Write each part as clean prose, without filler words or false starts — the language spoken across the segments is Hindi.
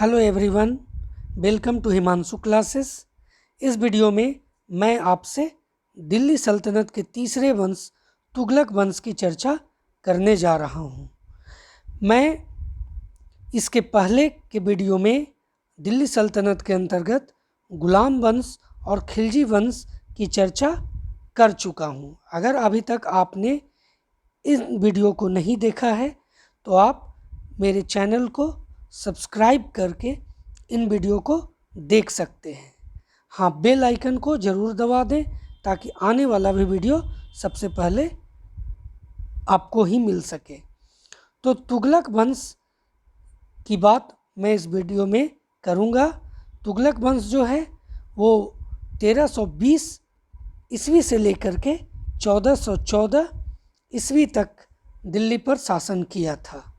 Hello everyone, welcome to Himanshu classes. इस वीडियो में मैं आपसे दिल्ली सल्तनत के तीसरे वंश तुगलक वंश की चर्चा करने जा रहा हूँ। मैं इसके पहले के वीडियो में दिल्ली सल्तनत के अंतर्गत गुलाम वंश और खिलजी वंश की चर्चा कर चुका हूँ। अगर अभी तक आपने इस वीडियो को नहीं देखा है तो आप मेरे चैनल को सब्सक्राइब करके इन वीडियो को देख सकते हैं। हाँ, बेल आइकन को ज़रूर दबा दें ताकि आने वाला भी वीडियो सबसे पहले आपको ही मिल सके। तो तुगलक वंश की बात मैं इस वीडियो में करूँगा। तुगलक वंश जो है वो 1320 ईस्वी से लेकर के 1414 ईस्वी तक दिल्ली पर शासन किया था।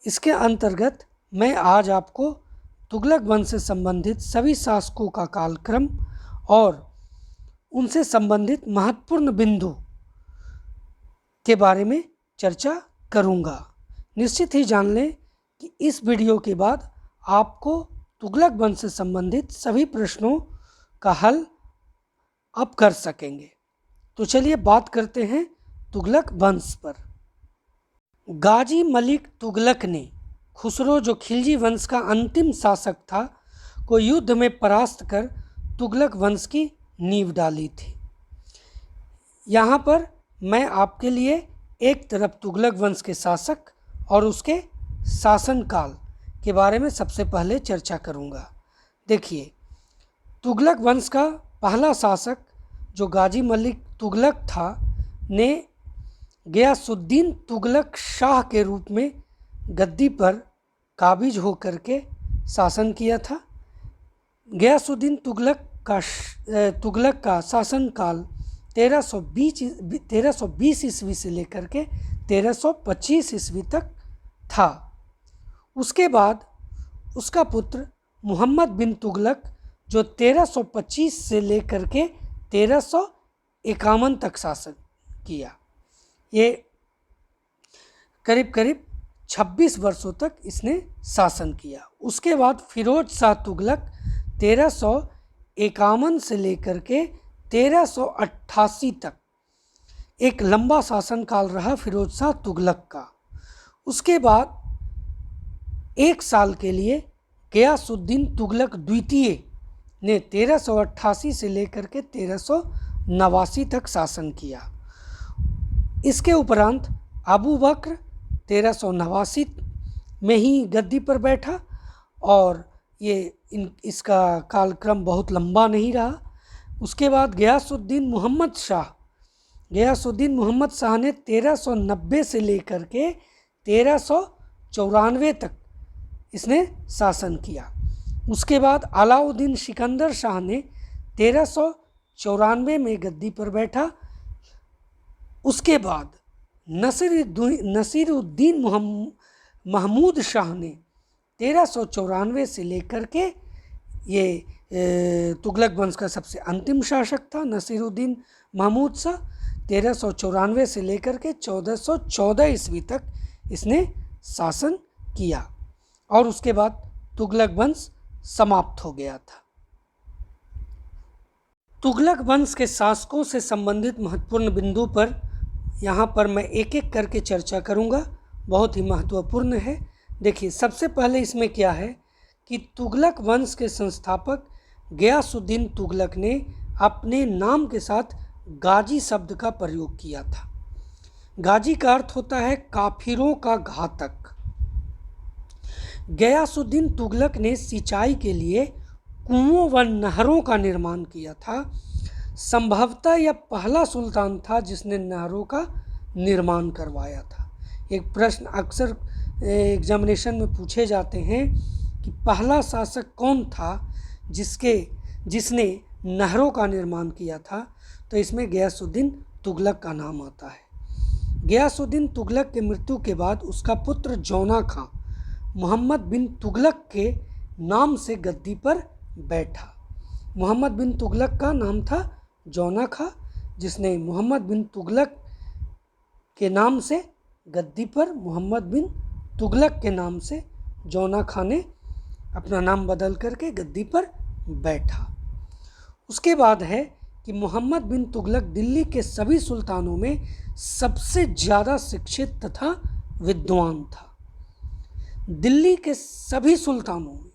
इसके अंतर्गत मैं आज आपको तुगलक वंश से संबंधित सभी शासकों का कालक्रम और उनसे संबंधित महत्वपूर्ण बिंदु के बारे में चर्चा करूंगा। निश्चित ही जान लें कि इस वीडियो के बाद आपको तुगलक वंश से संबंधित सभी प्रश्नों का हल आप कर सकेंगे। तो चलिए बात करते हैं तुगलक वंश पर। गाजी मलिक तुगलक ने खुसरो, जो खिलजी वंश का अंतिम शासक था, को युद्ध में परास्त कर तुगलक वंश की नींव डाली थी। यहाँ पर मैं आपके लिए एक तरफ तुगलक वंश के शासक और उसके शासनकाल के बारे में सबसे पहले चर्चा करूँगा। देखिए, तुगलक वंश का पहला शासक जो गाजी मलिक तुगलक था ने गयासुद्दीन तुगलक शाह के रूप में गद्दी पर काबिज होकर के शासन किया था। गयासुद्दीन तुगलक का शासनकाल 1320 ईस्वी से लेकर के 1325 ईस्वी तक था। उसके बाद उसका पुत्र मोहम्मद बिन तुगलक जो 1325 से लेकर के 1351 तक शासन किया। ये करीब करीब 26 वर्षों तक इसने शासन किया। उसके बाद फिरोज शाह तुगलक 1351 से लेकर के 1388 तक एक लंबा शासनकाल रहा फिरोज शाह तुगलक का। उसके बाद एक साल के लिए गयासुद्दीन तुगलक द्वितीय ने 1388 से लेकर के 1389 तक शासन किया। इसके उपरांत अबू बकर 1389 में ही गद्दी पर बैठा और इसका कालक्रम बहुत लंबा नहीं रहा। उसके बाद गयासुद्दीन मोहम्मद शाह ने 1390 से लेकर के 1394 तक इसने शासन किया। उसके बाद अलाउद्दीन सिकंदर शाह ने 1394 में गद्दी पर बैठा। उसके बाद नसीरुद्दीन महमूद शाह ने 1394 से लेकर के ये तुगलक वंश का सबसे अंतिम शासक था। नसीरुद्दीन महमूद शाह 1394 से लेकर के 1414 ईस्वी तक इसने शासन किया और उसके बाद तुगलक वंश समाप्त हो गया था। तुगलक वंश के शासकों से संबंधित महत्वपूर्ण बिंदु पर यहाँ पर मैं एक एक करके चर्चा करूँगा, बहुत ही महत्वपूर्ण है। देखिए, सबसे पहले इसमें क्या है कि तुगलक वंश के संस्थापक गयासुद्दीन तुगलक ने अपने नाम के साथ गाजी शब्द का प्रयोग किया था। गाजी का अर्थ होता है काफिरों का घातक। गयासुद्दीन तुगलक ने सिंचाई के लिए कुओं व नहरों का निर्माण किया था। संभवतः यह पहला सुल्तान था जिसने नहरों का निर्माण करवाया था। एक प्रश्न अक्सर एग्जामिनेशन में पूछे जाते हैं कि पहला शासक कौन था जिसने नहरों का निर्माण किया था, तो इसमें गयासुद्दीन तुगलक का नाम आता है। गयासुद्दीन तुगलक के मृत्यु के बाद उसका पुत्र जौना खां मोहम्मद बिन तुगलक के नाम से गद्दी पर बैठा। मोहम्मद बिन तुगलक का नाम था जौना खां, जिसने मोहम्मद बिन तुगलक के नाम से गद्दी पर मोहम्मद बिन तुगलक के नाम से जौना खां ने अपना नाम बदल करके गद्दी पर बैठा। उसके बाद है कि मोहम्मद बिन तुगलक दिल्ली के सभी सुल्तानों में सबसे ज़्यादा शिक्षित तथा विद्वान था, दिल्ली के सभी सुल्तानों में।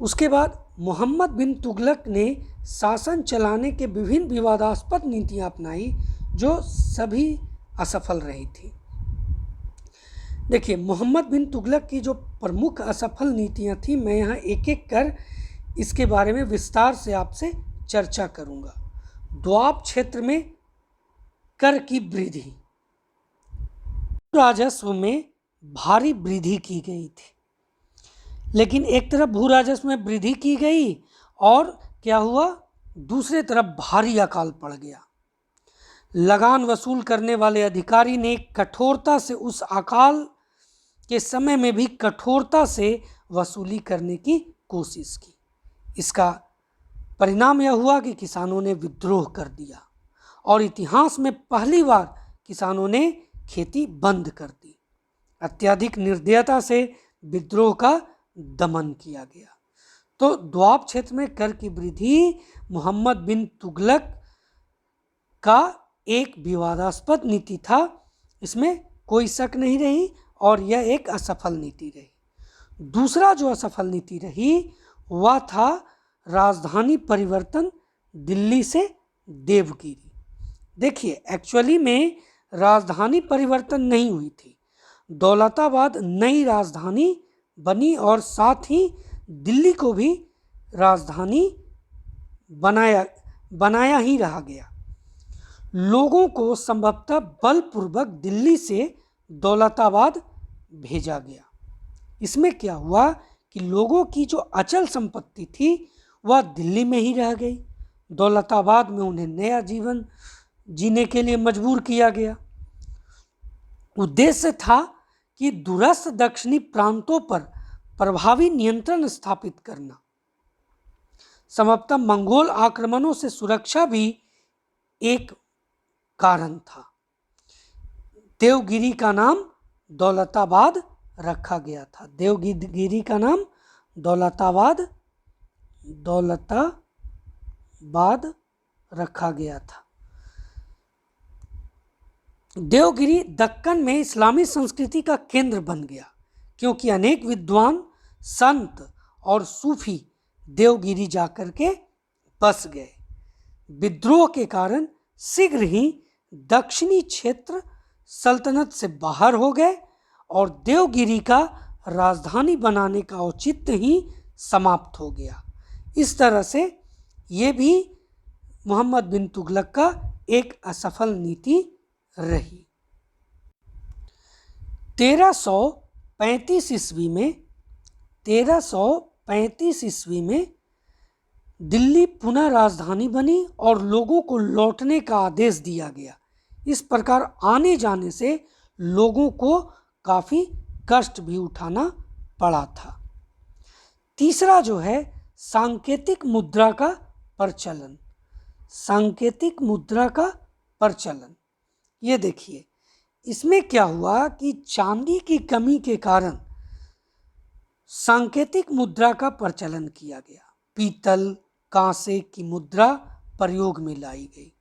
उसके बाद मोहम्मद बिन तुगलक ने शासन चलाने के विभिन्न विवादास्पद नीतियां अपनाई जो सभी असफल रही थी। देखिए, मोहम्मद बिन तुगलक की जो प्रमुख असफल नीतियां थी, मैं यहाँ एक एक कर इसके बारे में विस्तार से आपसे चर्चा करूँगा। द्वाब क्षेत्र में कर की वृद्धि, राजस्व में भारी वृद्धि की गई थी, लेकिन एक तरफ भू राजस्व में वृद्धि की गई और क्या हुआ, दूसरे तरफ भारी अकाल पड़ गया। लगान वसूल करने वाले अधिकारी ने कठोरता से उस अकाल के समय में भी कठोरता से वसूली करने की कोशिश की। इसका परिणाम यह हुआ कि किसानों ने विद्रोह कर दिया और इतिहास में पहली बार किसानों ने खेती बंद कर दी। अत्यधिक निर्दयता से विद्रोह का दमन किया गया। तो द्वाब क्षेत्र में कर की वृद्धि मोहम्मद बिन तुगलक का एक विवादास्पद नीति था, इसमें कोई शक नहीं रही, और यह एक असफल नीति रही। दूसरा जो असफल नीति रही वह था राजधानी परिवर्तन दिल्ली से देवगिरी। देखिए, एक्चुअली में राजधानी परिवर्तन नहीं हुई थी, दौलताबाद नई राजधानी बनी और साथ ही दिल्ली को भी राजधानी बनाया ही रहा गया। लोगों को संभवतः बलपूर्वक दिल्ली से दौलताबाद भेजा गया। इसमें क्या हुआ कि लोगों की जो अचल संपत्ति थी वह दिल्ली में ही रह गई। दौलताबाद में उन्हें नया जीवन जीने के लिए मजबूर किया गया। उद्देश्य था कि दूरस्थ दक्षिणी प्रांतों पर प्रभावी नियंत्रण स्थापित करना। संभवतः मंगोल आक्रमणों से सुरक्षा भी एक कारण था। देवगिरी का नाम दौलताबाद रखा गया था। देवगिरी का नाम दौलताबाद रखा गया था। देवगिरी दक्कन में इस्लामी संस्कृति का केंद्र बन गया, क्योंकि अनेक विद्वान, संत और सूफी देवगिरी जाकर के बस गए। विद्रोह के कारण शीघ्र ही दक्षिणी क्षेत्र सल्तनत से बाहर हो गए और देवगिरी का राजधानी बनाने का औचित्य ही समाप्त हो गया। इस तरह से ये भी मोहम्मद बिन तुगलक का एक असफल नीति रही। 1335 ईस्वी में दिल्ली पुनः राजधानी बनी और लोगों को लौटने का आदेश दिया गया। इस प्रकार आने जाने से लोगों को काफ़ी कष्ट भी उठाना पड़ा था। तीसरा जो है सांकेतिक मुद्रा का प्रचलन। सांकेतिक मुद्रा का प्रचलन, ये देखिए, इसमें क्या हुआ कि चांदी की कमी के कारण सांकेतिक मुद्रा का प्रचलन किया गया। पीतल, कांसे की मुद्रा प्रयोग में लाई गई।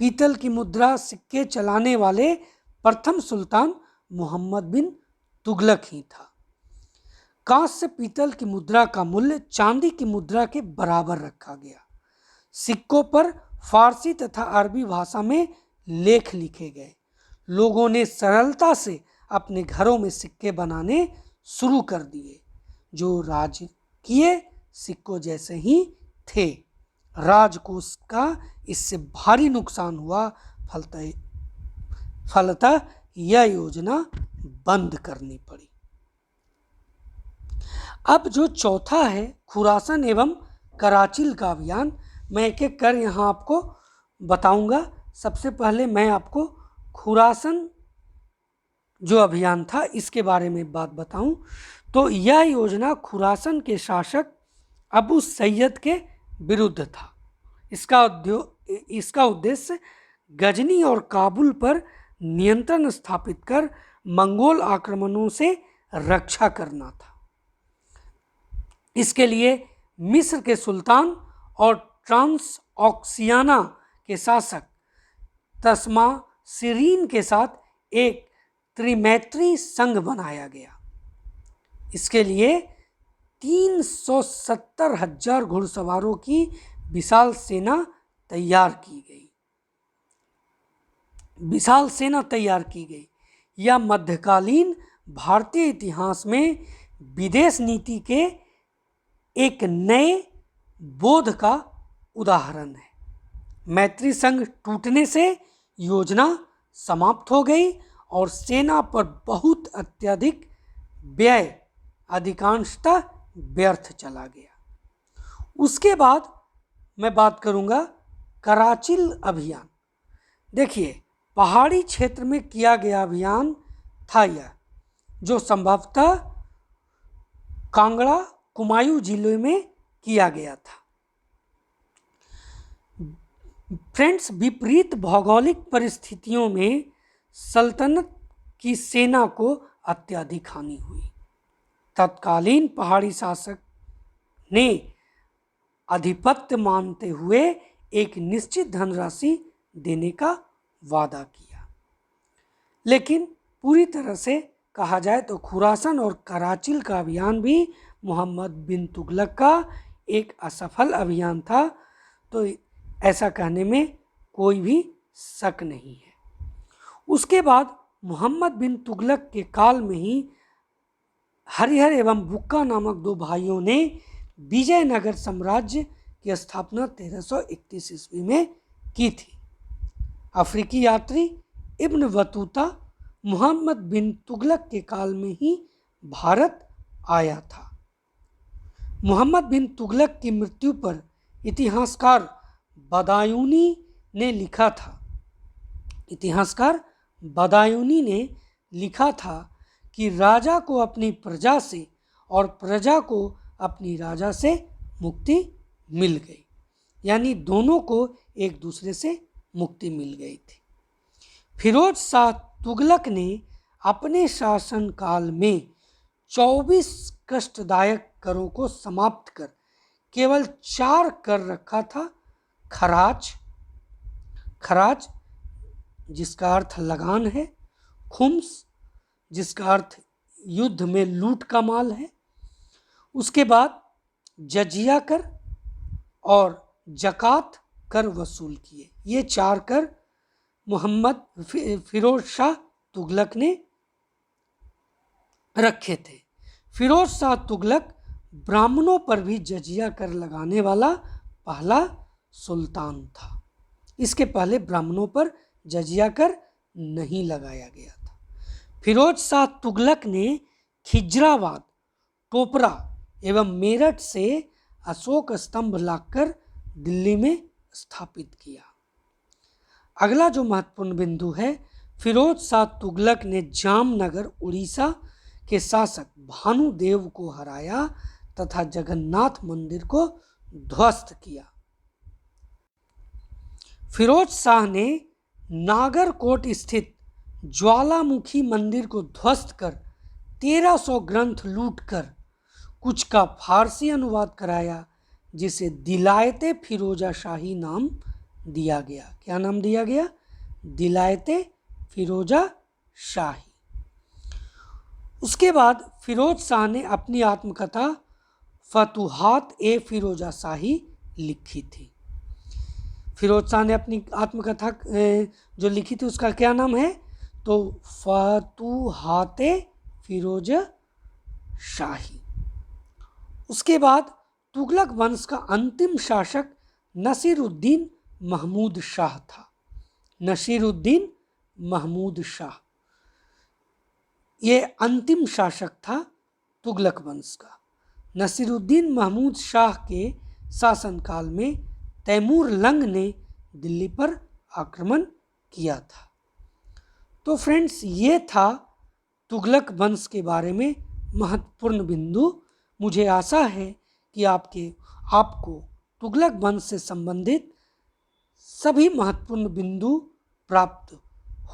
पीतल की मुद्रा सिक्के चलाने वाले प्रथम सुल्तान मोहम्मद बिन तुगलक ही था। कांस्य पीतल की मुद्रा का मूल्य चांदी की मुद्रा के बराबर रखा गया। सिक्कों पर फारसी तथा अरबी भाषा में लेख लिखे गए। लोगों ने सरलता से अपने घरों में सिक्के बनाने शुरू कर दिए, जो राजकीय सिक्कों जैसे ही थे। राजकोष का इससे भारी नुकसान हुआ। फलतः यह योजना बंद करनी पड़ी। अब जो चौथा है खुरासन एवं कराचिल का अभियान, मैं एक एक कर यहाँ आपको बताऊंगा। सबसे पहले मैं आपको खुरासन जो अभियान था इसके बारे में बात बताऊं तो यह योजना खुरासन के शासक अबू सैयद के विरुद्ध था। इसका उद्देश्य गजनी और काबुल पर नियंत्रण स्थापित कर मंगोल आक्रमणों से रक्षा करना था। इसके लिए मिस्र के सुल्तान और ट्रांस ऑक्सियाना के शासक तस्मासिरीन के साथ एक त्रिमैत्री संघ बनाया गया। इसके लिए 370,000 घुड़सवारों की विशाल सेना तैयार की गई। यह मध्यकालीन भारतीय इतिहास में विदेश नीति के एक नए बोध का उदाहरण है। मैत्री संघ टूटने से योजना समाप्त हो गई और सेना पर बहुत अत्यधिक व्यय अधिकांशतः व्यर्थ चला गया। उसके बाद मैं बात करूंगा कराचिल अभियान। देखिए, पहाड़ी क्षेत्र में किया गया अभियान था यह, जो संभवतः कांगड़ा कुमायूं जिले में किया गया था। फ्रेंड्स, विपरीत भौगोलिक परिस्थितियों में सल्तनत की सेना को अत्यधिक हानि हुई। तत्कालीन पहाड़ी शासक ने आधिपत्य मानते हुए एक निश्चित धनराशि देने का वादा किया, लेकिन पूरी तरह से कहा जाए तो खुरासान और कराचिल का अभियान भी मोहम्मद बिन तुगलक का एक असफल अभियान था। तो ऐसा कहने में कोई भी शक नहीं है। उसके बाद मोहम्मद बिन तुगलक के काल में ही हरिहर एवं बुक्का नामक दो भाइयों ने विजयनगर साम्राज्य की स्थापना 1331 ईस्वी में की थी। अफ्रीकी यात्री इब्न बतूता मोहम्मद बिन तुगलक के काल में ही भारत आया था। मोहम्मद बिन तुगलक की मृत्यु पर इतिहासकार बदायूनी ने लिखा था कि राजा को अपनी प्रजा से और प्रजा को अपनी राजा से मुक्ति मिल गई, यानी दोनों को एक दूसरे से मुक्ति मिल गई थी। फिरोज शाह तुगलक ने अपने शासनकाल में 24 कष्टदायक करों को समाप्त कर केवल 4 कर रखा था। खराज जिसका अर्थ लगान है, खुम्स जिसका अर्थ युद्ध में लूट का माल है, उसके बाद जजिया कर और जकात कर वसूल किए। ये 4 कर मोहम्मद फिरोज शाह तुगलक ने रखे थे। फिरोज शाह तुगलक ब्राह्मणों पर भी जजिया कर लगाने वाला पहला सुल्तान था। इसके पहले ब्राह्मणों पर जजिया कर नहीं लगाया गया था। फिरोज शाह तुगलक ने खिजराबाद, टोपरा एवं मेरठ से अशोक स्तंभ लाकर दिल्ली में स्थापित किया। अगला जो महत्वपूर्ण बिंदु है, फिरोज शाह तुगलक ने जामनगर उड़ीसा के शासक भानुदेव को हराया तथा जगन्नाथ मंदिर को ध्वस्त किया। फिरोज शाह ने नागरकोट स्थित ज्वालामुखी मंदिर को ध्वस्त कर 1300 ग्रंथ लूटकर कुछ का फारसी अनुवाद कराया, जिसे दिलायते फिरोजा शाही नाम दिया गया। क्या नाम दिया गया? दिलायते फिरोजा शाही। उसके बाद फिरोज शाह ने अपनी आत्मकथा फतुहात ए फिरोजा शाही लिखी थी। फिरोज शाह ने अपनी आत्मकथा जो लिखी थी उसका क्या नाम है? तो फतुहात ए फिरोजा शाही। उसके बाद तुगलक वंश का अंतिम शासक नसीरुद्दीन महमूद शाह था। नसीरुद्दीन महमूद शाह ये अंतिम शासक था तुगलक वंश का। नसीरुद्दीन महमूद शाह के शासनकाल में तैमूर लंग ने दिल्ली पर आक्रमण किया था। तो फ्रेंड्स, ये था तुगलक वंश के बारे में महत्वपूर्ण बिंदु। मुझे आशा है कि आपको तुगलक वंश से संबंधित सभी महत्वपूर्ण बिंदु प्राप्त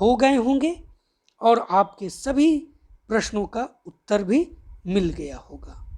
हो गए होंगे और आपके सभी प्रश्नों का उत्तर भी मिल गया होगा।